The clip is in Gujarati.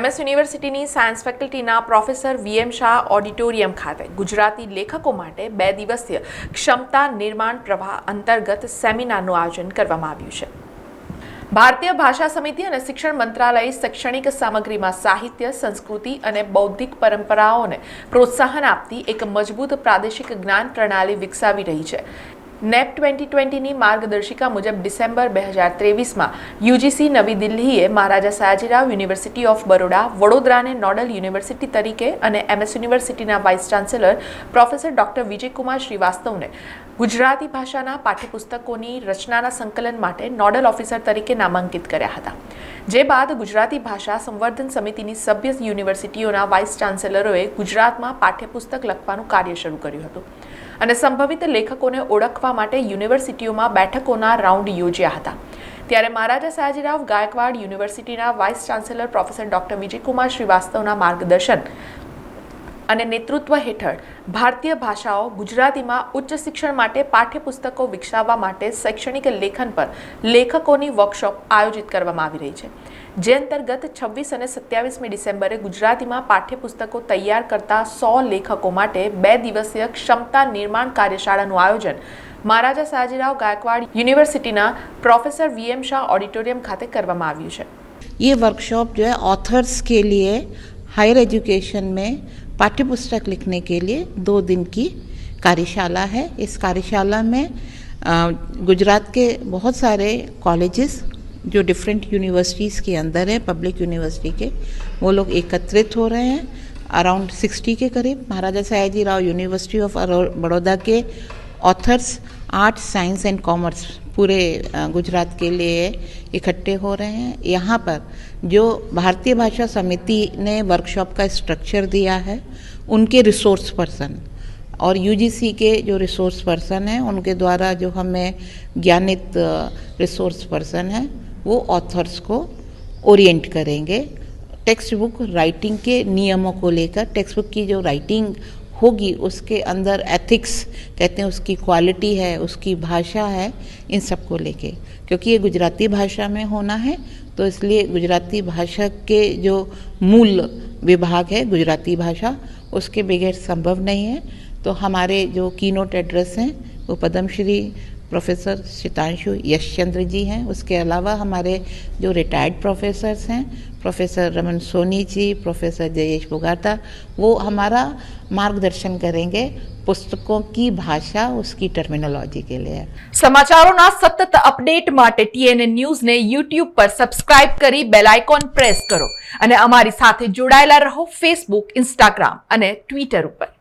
એમએસ યુનિવર્સિટીની સાયન્સ ફેકલ્ટીના પ્રોફેસર વીએમ શાહ ઓડિટોરિયમ ખાતે ગુજરાતી લેખકો માટે 2 દિવસીય ક્ષમતા નિર્માણ પ્રવાહ અંતર્ગત સેમિનારનું આયોજન કરવામાં આવ્યું છે। ભારતીય ભાષા સમિતિ અને શિક્ષણ મંત્રાલય શૈક્ષણિક સામગ્રીમાં સાહિત્ય, સંસ્કૃતિ અને બૌદ્ધિક પરંપરાઓને પ્રોત્સાહન આપતી એક મજબૂત પ્રાદેશિક જ્ઞાન પ્રણાલી વિકસાવી રહી છે। નેપ 2020ની માર્ગદર્શિકા મુજબ ડિસેમ્બર 2023માં યુજીસી નવી દિલ્હીએ મહારાજા સયાજીરાવ યુનિવર્સિટી ઓફ બરોડા, વડોદરાને નોડલ યુનિવર્સિટી તરીકે અને એમએસ યુનિવર્સિટીના vice chancellor professor doctor Vijaykumar શ્રીવાસ્તવને ગુજરાતી ભાષાના પાઠ્યપુસ્તકોની રચનાના સંકલન માટે નોડલ ઓફિસર તરીકે નામાંકિત કર્યા હતા। જે બાદ ગુજરાતી ભાષા સંવર્ધન સમિતિની સભ્ય યુનિવર્સિટીઓના વાઇસ ચાન્સેલરોએ ગુજરાતમાં પાઠ્યપુસ્તક લખવાનું કાર્ય શરૂ કર્યું હતું અને સંભવિત લેખકોને ઓળખવા માટે યુનિવર્સિટીઓમાં બેઠકોના રાઉન્ડ યોજ્યા હતા। ત્યારે મહારાજા સયાજીરાવ ગાયકવાડ યુનિવર્સિટીના vice chancellor professor doctor Vijaykumar શ્રીવાસ્તવના માર્ગદર્શન અને નેતૃત્વ હેઠળ ભારતીય ભાષાઓ ગુજરાતીમાં ઉચ્ચ શિક્ષણ માટે પાઠ્યપુસ્તકો વિકસાવવા માટે શૈક્ષણિક લેખન પર લેખકોની વર્કશોપ આયોજિત કરવામાં આવી રહી છે। જે અંતર્ગત 26 અને 27મી ડિસેમ્બરે ગુજરાતીમાં પાઠ્યપુસ્તકો તૈયાર કરતા 100 લેખકો માટે 2 દિવસીય ક્ષમતા નિર્માણ કાર્યશાળાનું આયોજન મહારાજા સયાજીરાવ गायकवाड़ यूनिवर्सिटीना प्रोफेसर वीएम शाह ऑडिटोरियम खाते કરવામાં આવ્યું છે। ये वर्कशॉप जो है ऑथर्स के लिए हायर एजुकेशन में पाठ्यपुस्तक लिखने के लिए 2 दिन की कार्यशाला है। इस कार्यशाला में गुजरात के बहुत सारे कॉलेजेस जो डिफरेंट यूनिवर्सिटीज़ के अंदर है, पब्लिक यूनिवर्सिटी के, वो लोग एकत्रित हो रहे हैं। अराउंड 60 के करीब महाराजा सयाजीराव यूनिवर्सिटी ऑफ बड़ौदा के authors arts, science and commerce पूरे गुजरात के लिए इकट्ठे हो रहे हैं। यहाँ पर जो भारतीय भाषा समिति ने वर्कशॉप का स्ट्रक्चर दिया है, उनके रिसोर्स पर्सन और यूजीसी के जो रिसोर्स पर्सन हैं उनके द्वारा जो हमें ज्ञानित रिसोर्स पर्सन हैं वो ऑथर्स को ओरिएंट करेंगे। टेक्स्ट बुक राइटिंग के नियमों को लेकर, टेक्स्ट बुक की जो राइटिंग होगी उसके अंदर एथिक्स कहते हैं, उसकी क्वालिटी है, उसकी भाषा है, इन सब को लेके, क्योंकि ये गुजराती भाषा में होना है तो इसलिए गुजराती भाषा के जो मूल विभाग है गुजराती भाषा, उसके बगैर संभव नहीं है। तो हमारे जो कीनोट एड्रेस हैं वो पद्मश्री प्रोफेसर शितांशु यशचंद्र जी हैं। उसके अलावा हमारे जो रिटायर्ड प्रोफेसर्स हैं, प्रोफेसर रमन सोनी जी, प्रोफेसर जयेश बुगाटा, वो हमारा मार्गदर्शन करेंगे पुस्तकों की भाषा, उसकी टर्मिनोलॉजी के लिए। समाचारों सतत अपडेट माटे TNN न्यूज ने YouTube पर सब्सक्राइब करी बेल आइकॉन प्रेस करो अने अमारी साथे जोड़ायेला रहो फेसबुक, इंस्टाग्राम अने ट्विटर पर।